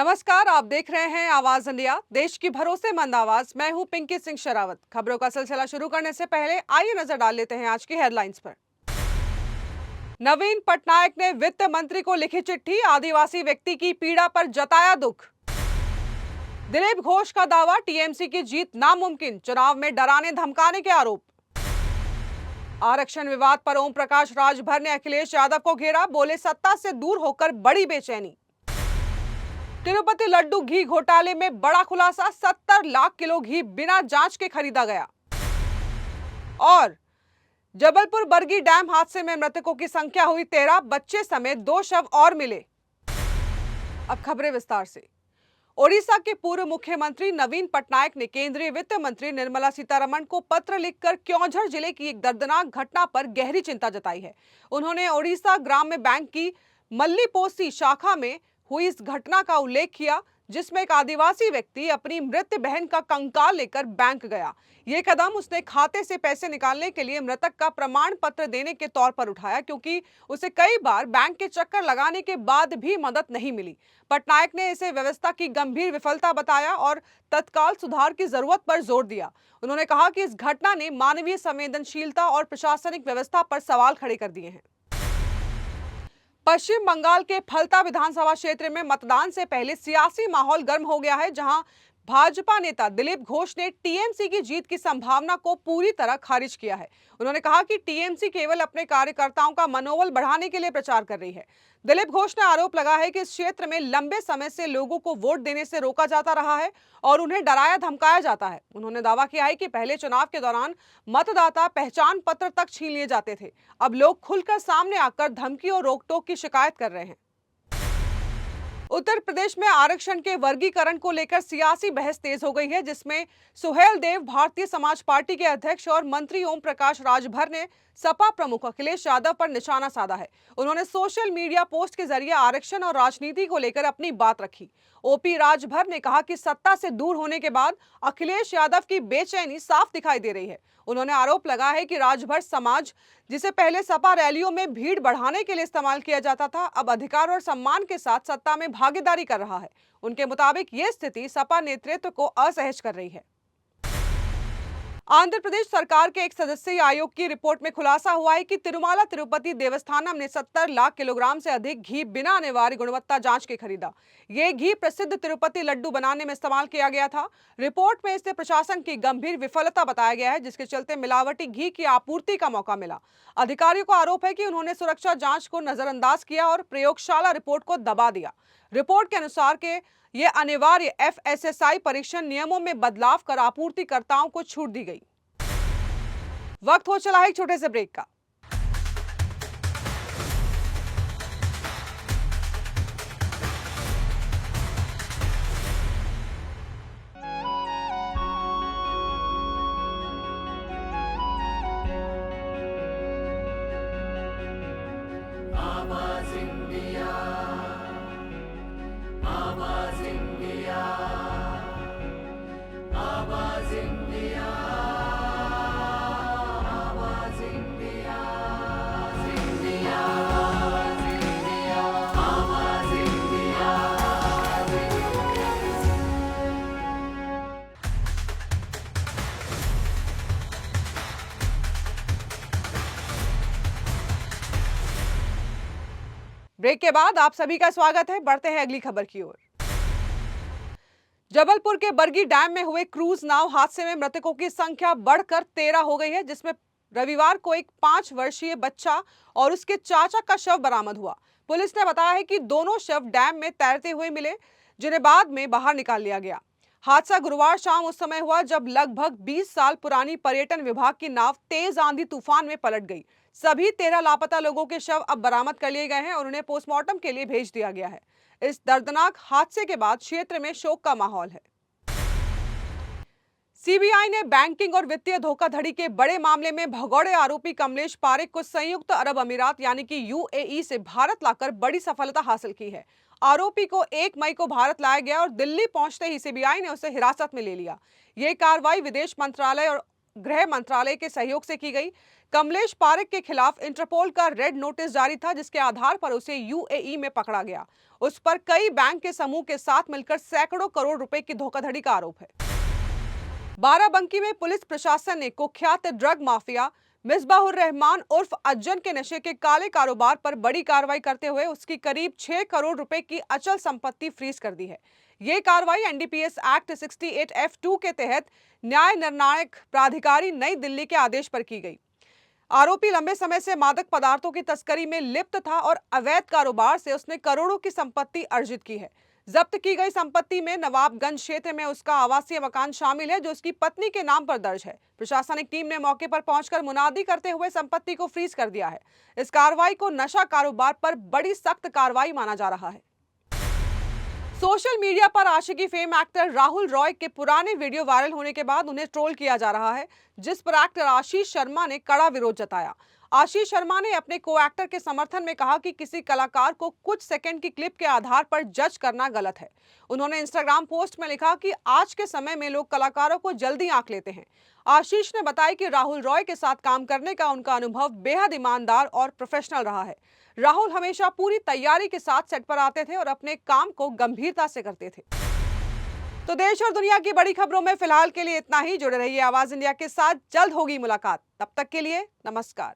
नमस्कार, आप देख रहे हैं आवाज इंडिया, देश की भरोसेमंद आवाज। मैं हूं पिंकी सिंह शरावत। खबरों का सिलसिला शुरू करने से पहले आइए नजर डाल लेते हैं आज की हेडलाइंस पर। नवीन पटनायक ने वित्त मंत्री को लिखी चिट्ठी, आदिवासी व्यक्ति की पीड़ा पर जताया दुख। दिलीप घोष का दावा, टीएमसी की जीत नामुमकिन, चुनाव में डराने धमकाने के आरोप। आरक्षण विवाद पर ओम प्रकाश राजभर ने अखिलेश यादव को घेरा, बोले सत्ता से दूर होकर बड़ी बेचैनी। तिरुपति लड्डू घी घोटाले में बड़ा खुलासा, 70 लाख किलो घी बिना जांच के खरीदा गया। और जबलपुर बरगी डैम हादसे में मृतकों की संख्या हुई 13, बच्चे समेत 2 शव और मिले। अब खबरें विस्तार से। ओडिशा के पूर्व मुख्यमंत्री नवीन पटनायक ने केंद्रीय वित्त मंत्री निर्मला सीतारमण को पत्र लिखकर क्योंझर जिले की एक दर्दनाक घटना पर गहरी चिंता जताई है। उन्होंने ओडिशा ग्राम्य बैंक की मल्लीपोसी शाखा में हुई इस घटना का उल्लेख किया, जिसमें एक आदिवासी व्यक्ति अपनी मृत बहन का कंकाल लेकर बैंक गया। ये कदम उसने खाते से पैसे निकालने के लिए मृतक का प्रमाण पत्र देने के तौर पर उठाया, क्योंकि उसे कई बार बैंक के चक्कर लगाने के बाद भी मदद नहीं मिली। पटनायक ने इसे व्यवस्था की गंभीर विफलता बताया और तत्काल सुधार की जरूरत पर जोर दिया। उन्होंने कहा कि इस घटना ने मानवीय संवेदनशीलता और प्रशासनिक व्यवस्था पर सवाल खड़े कर दिए हैं। पश्चिम बंगाल के फलता विधानसभा क्षेत्र में मतदान से पहले सियासी माहौल गर्म हो गया है, जहां भाजपा नेता दिलीप घोष ने टीएमसी की जीत की संभावना को पूरी तरह खारिज किया है। उन्होंने कहा कि टीएमसी केवल अपने कार्यकर्ताओं का मनोबल बढ़ाने के लिए प्रचार कर रही है। दिलीप घोष ने आरोप लगाया है कि इस क्षेत्र में लंबे समय से लोगों को वोट देने से रोका जाता रहा है और उन्हें डराया धमकाया जाता है। उन्होंने दावा किया है कि पहले चुनाव के दौरान मतदाता पहचान पत्र तक छीन लिए जाते थे, अब लोग खुलकर सामने आकर धमकी और रोक-टोक की शिकायत कर रहे हैं। उत्तर प्रदेश में आरक्षण के वर्गीकरण को लेकर सियासी बहस तेज हो गई है, जिसमें सुहेल देव भारतीय समाज पार्टी के अध्यक्ष और मंत्री ओम प्रकाश राजभर ने सपा प्रमुख अखिलेश यादव पर निशाना साधा है। उन्होंने सोशल मीडिया पोस्ट के जरिए आरक्षण और राजनीति को लेकर अपनी बात रखी। ओपी राजभर ने कहा कि सत्ता से दूर होने के बाद अखिलेश यादव की बेचैनी साफ दिखाई दे रही है। उन्होंने आरोप लगाया है कि राजभर समाज, जिसे पहले सपा रैलियों में भीड़ बढ़ाने के लिए इस्तेमाल किया जाता था, अब अधिकार और सम्मान के साथ सत्ता में भागीदारी कर रहा है। उनके मुताबिक ये स्थिति सपा नेतृत्व को असहज कर रही है। आंध्र प्रदेश सरकार के एक सदस्यीय आयोग की रिपोर्ट में खुलासा हुआ है कि तिरुमाला तिरुपति देवस्थानम ने 70 लाख किलोग्राम से अधिक घी बिना अनिवार्य गुणवत्ता जांच के खरीदा। ये घी प्रसिद्ध तिरुपति लड्डू बनाने में इस्तेमाल किया गया था। रिपोर्ट में इसे प्रशासन की गंभीर विफलता बताया गया है, जिसके चलते मिलावटी घी की आपूर्ति का मौका मिला। अधिकारियों का आरोप है कि उन्होंने सुरक्षा जांच को नजरअंदाज किया और प्रयोगशाला रिपोर्ट को दबा दिया। रिपोर्ट के अनुसार ये अनिवार्य एफएसएसआई परीक्षण नियमों में बदलाव कर आपूर्तिकर्ताओं को छूट दी गई। वक्त हो चला है एक छोटे से ब्रेक का। आवाज इंडिया, आवाज इंडिया, आवाज इंडिया, आवाज इंडिया, इंडिया, इंडिया, आवाज इंडिया। ब्रेक के बाद आप सभी का स्वागत है। बढ़ते हैं अगली खबर की ओर। जबलपुर के बरगी डैम में हुए क्रूज नाव हादसे में मृतकों की संख्या बढ़कर 13 हो गई है, जिसमें रविवार को एक 5 वर्षीय बच्चा और उसके चाचा का शव बरामद हुआ। पुलिस ने बताया है कि दोनों शव डैम में तैरते हुए मिले, जिन्हें बाद में बाहर निकाल लिया गया। हादसा गुरुवार शाम उस समय हुआ जब लगभग 20 साल पुरानी पर्यटन विभाग की नाव तेज आंधी तूफान में पलट गई। सभी 13 लापता लोगों के शव अब बरामद कर लिए गए हैं और उन्हें पोस्टमार्टम के लिए भेज दिया गया है। इस दर्दनाक हादसे के बाद क्षेत्र में शोक का माहौल है। सीबीआई ने बैंकिंग और वित्तीय धोखाधड़ी के बड़े मामले में भगौड़े आरोपी कमलेश पारेख को संयुक्त अरब अमीरात यानी कि यूएई से भारत लाकर बड़ी सफलता हासिल की है। आरोपी को 1 मई को भारत लाया गया और दिल्ली पहुंचते ही सीबीआई ने उसे हिरासत में ले लिया। ये कार्रवाई विदेश मंत्रालय और गृह मंत्रालय के सहयोग से की गई। कमलेश पारेख के खिलाफ इंटरपोल का रेड नोटिस जारी था, जिसके आधार पर उसे यूएई में पकड़ा गया। उस पर कई बैंक के समूह के साथ मिलकर सैकड़ों करोड़ रुपए की धोखाधड़ी का आरोप है। बाराबंकी में पुलिस प्रशासन ने कुख्यात ड्रग माफिया मिसबाहुर रहमान उर्फ अज्जन के नशे के काले कारोबार पर बड़ी कार्रवाई करते हुए उसकी करीब 6 करोड़ रुपए की अचल संपत्ति फ्रीज कर दी है। ये कार्रवाई एनडीपीएस एक्ट 68F2 के तहत न्याय निर्णायक प्राधिकारी नई दिल्ली के आदेश पर की गई। आरोपी लंबे समय से मादक पदार्थों की तस्करी में लिप्त था और अवैध कारोबार से उसने करोड़ों की संपत्ति अर्जित की है। जब्त की गई संपत्ति में नवाबगंज क्षेत्र में उसका आवासीय मकान शामिल है, जो उसकी पत्नी के नाम पर दर्ज है। प्रशासनिक टीम ने मौके पर पहुंचकर मुनादी करते हुए संपत्ति को फ्रीज कर दिया है। इस कार्रवाई को नशा कारोबार पर बड़ी सख्त कार्रवाई माना जा रहा है। सोशल मीडिया पर आशिकी फेम एक्टर राहुल रॉय के पुराने वीडियो वायरल होने के बाद उन्हें ट्रोल किया जा रहा है, जिस पर एक्टर आशीष शर्मा ने कड़ा विरोध जताया। आशीष शर्मा ने अपने को एक्टर के समर्थन में कहा कि किसी कलाकार को कुछ सेकंड की क्लिप के आधार पर जज करना गलत है। उन्होंने इंस्टाग्राम पोस्ट में लिखा कि आज के समय में लोग कलाकारों को जल्दी आंक लेते हैं। आशीष ने बताया कि राहुल रॉय के साथ काम करने का उनका अनुभव बेहद ईमानदार और प्रोफेशनल रहा है। राहुल हमेशा पूरी तैयारी के साथ सेट पर आते थे और अपने काम को गंभीरता से करते थे। तो देश और दुनिया की बड़ी खबरों में फिलहाल के लिए इतना ही। जुड़े रहिए आवाज इंडिया के साथ, जल्द होगी मुलाकात। तब तक के लिए नमस्कार।